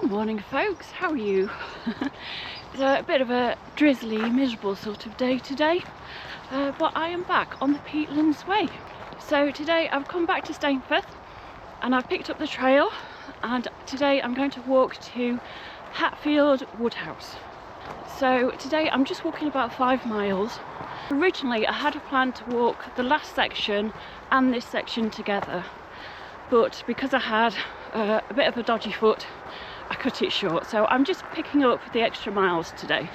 Good morning folks, how are you? It's a bit of a drizzly, miserable sort of day today, but I am back on the Peatlands way. So today I've come back to Stainforth and I've picked up the trail, and today I'm going to walk to Hatfield Woodhouse. So today I'm just walking about 5 miles. Originally I had a plan to walk the last section and this section together, but because I had a bit of a dodgy foot, I cut it short. So I'm just picking up the extra miles today.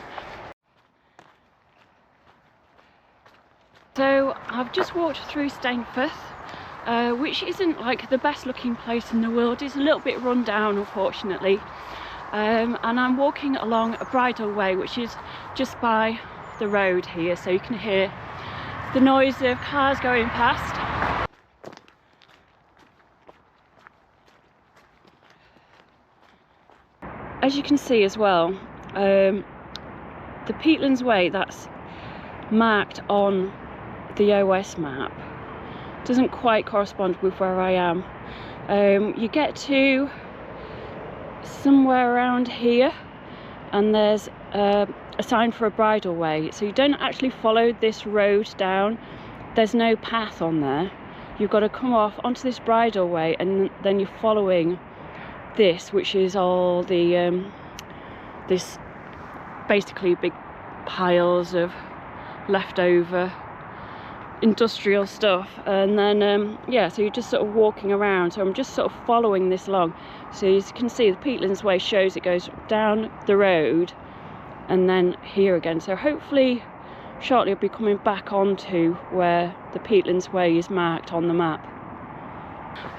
So I've just walked through Stainforth, which isn't like the best looking place in the world. It's a little bit run down, unfortunately. And I'm walking along a bridle way, which is just by the road here, so you can hear the noise of cars going past. As you can see as well, the Peatlands way that's marked on the OS map doesn't quite correspond with where I am. You get to somewhere around here and there's a sign for a bridle way, so you don't actually follow this road down. There's no path on there. You've got to come off onto this bridle way and then you're following this, which is all the this basically big piles of leftover industrial stuff, and then yeah, so you're just sort of walking around. So I'm just sort of following this along. So as you can see, the Peatlands way shows it goes down the road and then here again. So hopefully shortly I'll be coming back onto where the Peatlands way is marked on the map.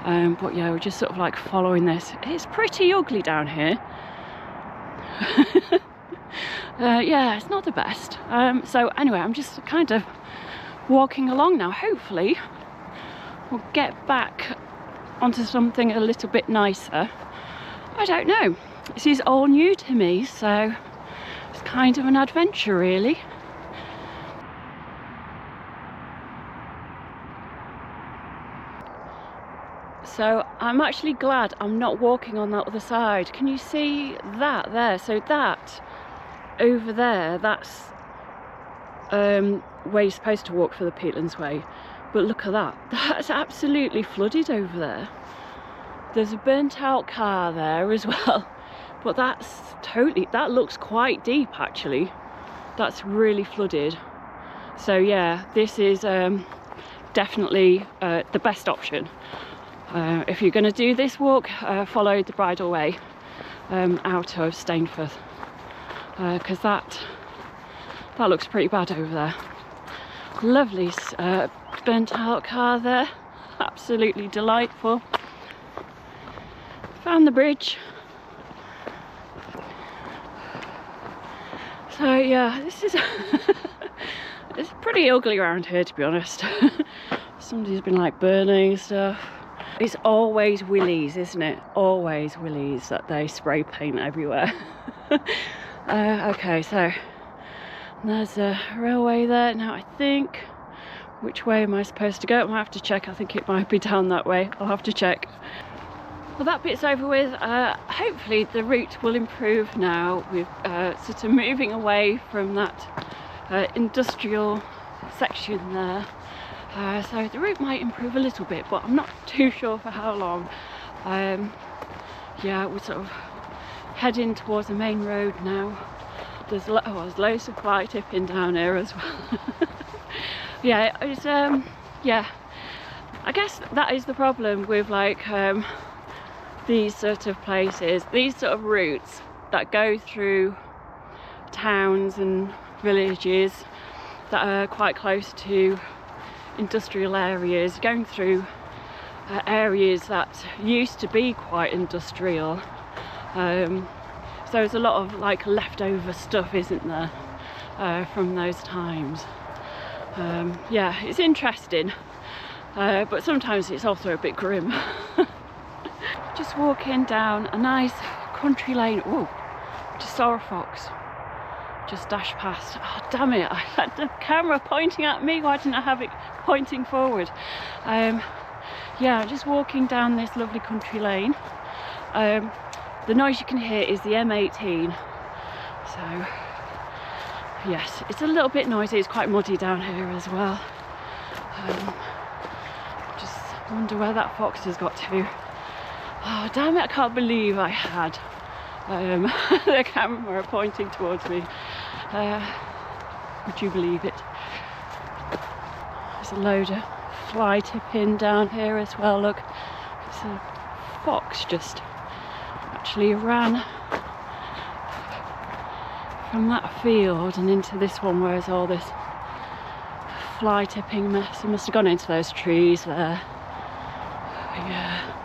But yeah, we're just sort of like following this. It's pretty ugly down here. Yeah, it's not the best. So anyway, I'm just kind of walking along now. Hopefully we'll get back onto something a little bit nicer. I don't know. This is all new to me, so it's kind of an adventure really. So I'm actually glad I'm not walking on that other side. Can you see that there? So that over there, that's where you're supposed to walk for the Peatlands way. But look at that. That's absolutely flooded over there. There's a burnt out car there as well. But that's totally, that looks quite deep actually. That's really flooded. So yeah, this is definitely the best option. If you're going to do this walk, follow the bridle way out of Stainforth, because that looks pretty bad over there. Lovely burnt out car there, absolutely delightful. Found the bridge. So yeah, this is it's pretty ugly around here, to be honest. Somebody's been like burning stuff. It's always willies, isn't it? Always willies that they spray paint everywhere. Okay, so there's a railway there. Now I think, which way am I supposed to go? I might have to check. I think it might be down that way. I'll have to check. Well, that bit's over with. Hopefully the route will improve now. We're sort of moving away from that industrial section there. So the route might improve a little bit, but I'm not too sure for how long. Yeah, we're sort of heading towards the main road now. There's loads of fly tipping down here as well. Yeah, it's yeah, I guess that is the problem with like these sort of places, these sort of routes that go through towns and villages that are quite close to industrial areas, going through areas that used to be quite industrial. So there's a lot of like leftover stuff, isn't there, from those times. Yeah, it's interesting, but sometimes it's also a bit grim. Just walking down a nice country lane. Oh, just saw a fox just dashed past. Oh damn it, I had the camera pointing at me. Why didn't I have it pointing forward? Yeah, just walking down this lovely country lane. the noise you can hear is the M18. So yes, it's a little bit noisy. It's quite muddy down here as well. Just wonder where that fox has got to. Oh damn it, I can't believe I had the camera pointing towards me. Would you believe it? There's a load of fly tipping down here as well. Look, it's a fox just actually ran from that field and into this one where there's all this fly tipping mess. He must have gone into those trees there. Yeah.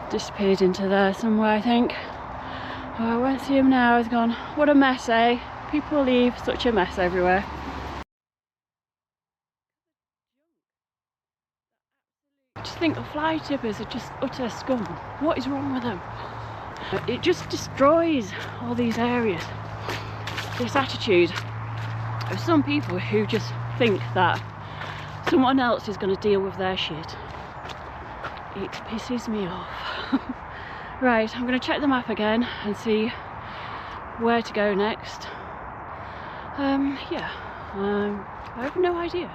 Disappeared into there somewhere, I think. Oh, I won't see him now. He's gone. What a mess, eh? People leave such a mess everywhere. I just think the fly tippers are just utter scum. What is wrong with them? It just destroys all these areas. This attitude of some people who just think that someone else is going to deal with their shit. It pisses me off. Right, I'm going to check the map again and see where to go next. Yeah, I have no idea.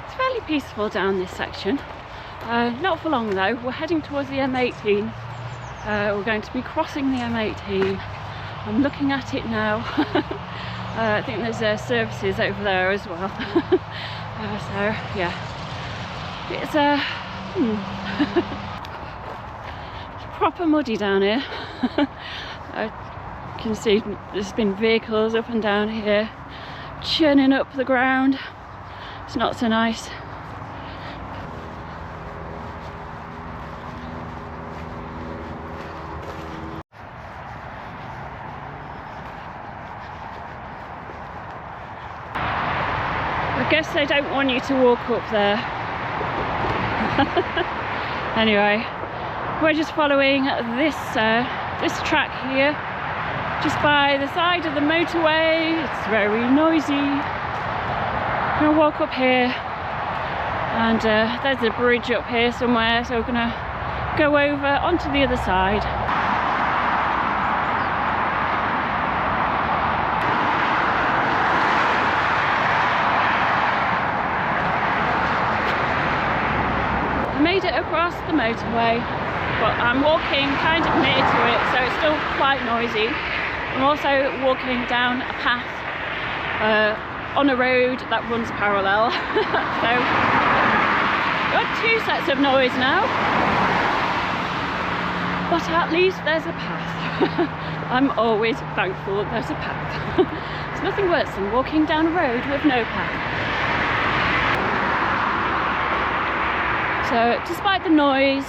It's fairly peaceful down this section. Not for long though. We're heading towards the M18. We're going to be crossing the M18. I'm looking at it now. I think there's services over there as well. So yeah, it's proper muddy down here. I can see there's been vehicles up and down here churning up the ground. It's not so nice. I guess they don't want you to walk up there. Anyway, we're just following this track here, just by the side of the motorway. It's very noisy. I'm gonna walk up here, and there's a bridge up here somewhere, so we're gonna go over onto the other side. I made it across the motorway, but I'm walking kind of near to it, so it's still quite noisy. I'm also walking down a path on a road that runs parallel. So got two sets of noise now, but at least there's a path. I'm always thankful that there's a path. There's nothing worse than walking down a road with no path. So despite the noise,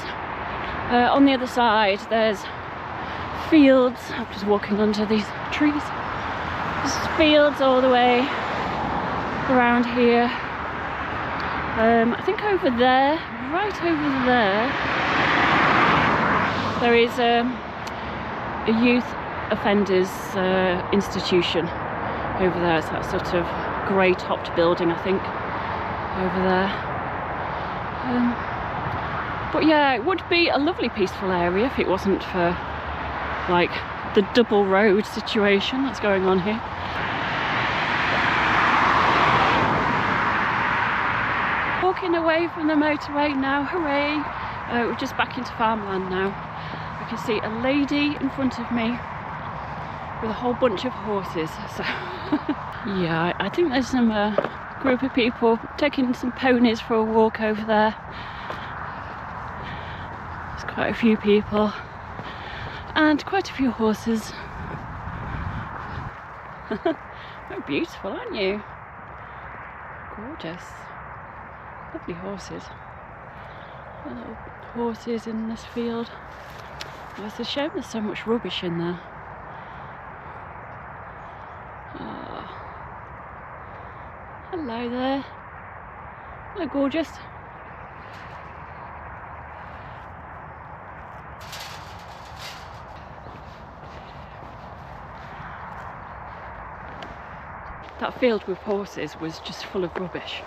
on the other side there's fields. I'm just walking under these trees. There's fields all the way around here. I think over there, right over there is a youth offenders institution over there. It's that sort of grey topped building, I think, over there. But yeah, it would be a lovely peaceful area if it wasn't for like the double road situation that's going on here. Walking away from the motorway now, hooray! We're just back into farmland now. I can see a lady in front of me with a whole bunch of horses. So yeah, I think there's some group of people taking some ponies for a walk over there. There's quite a few people and quite a few horses. They're beautiful, aren't you? Gorgeous. Lovely horses. Little horses in this field. Oh, it's a shame there's so much rubbish in there. Oh. Hello there. Hello, gorgeous. that field with horses was just full of rubbish.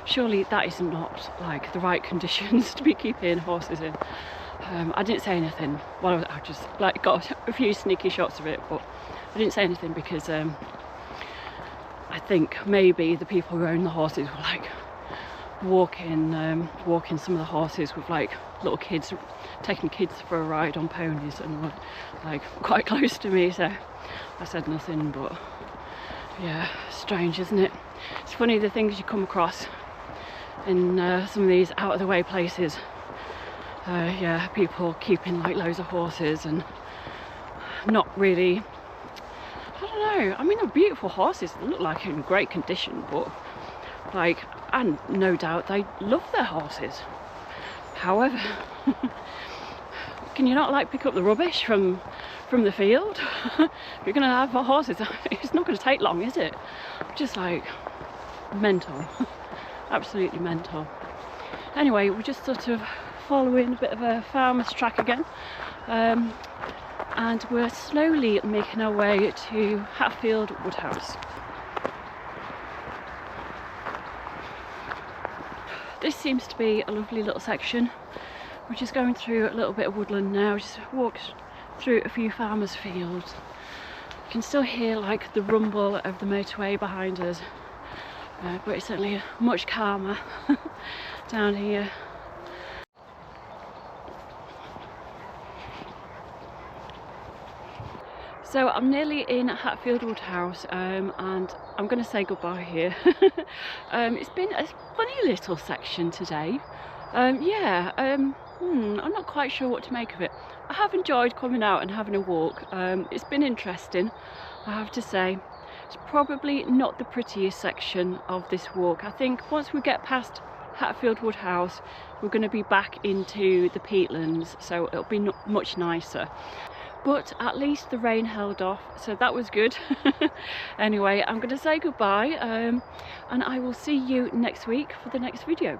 Surely that is not like the right conditions to be keeping horses in. I didn't say anything. Well, I just like got a few sneaky shots of it, but I didn't say anything because I think maybe the people who own the horses were like walking some of the horses with like little kids, taking kids for a ride on ponies, and were like quite close to me, so I said nothing. But yeah, strange, isn't it? It's funny the things you come across in some of these out of the way places. Yeah, people keeping like loads of horses and not really, I don't know, I mean they're beautiful horses, they look like in great condition, but like, and no doubt they love their horses. However, can you not like pick up the rubbish from the field? If you're gonna have horses, it's not gonna take long, is it? Just like mental. Absolutely mental. Anyway, we're just sort of following a bit of a farmer's track again, and we're slowly making our way to Hatfield Woodhouse. This seems to be a lovely little section. We're just going through a little bit of woodland now, just walked through a few farmers' fields. You can still hear like the rumble of the motorway behind us, but it's certainly much calmer down here. So I'm nearly in Hatfield Woodhouse, and I'm going to say goodbye here. It's been a funny little section today. Yeah, I'm not quite sure what to make of it. I have enjoyed coming out and having a walk. It's been interesting, I have to say. It's probably not the prettiest section of this walk. I think once we get past Hatfield Woodhouse, we're going to be back into the Peatlands, so it'll be much nicer. But at least the rain held off, so that was good. Anyway, I'm going to say goodbye, and I will see you next week for the next video.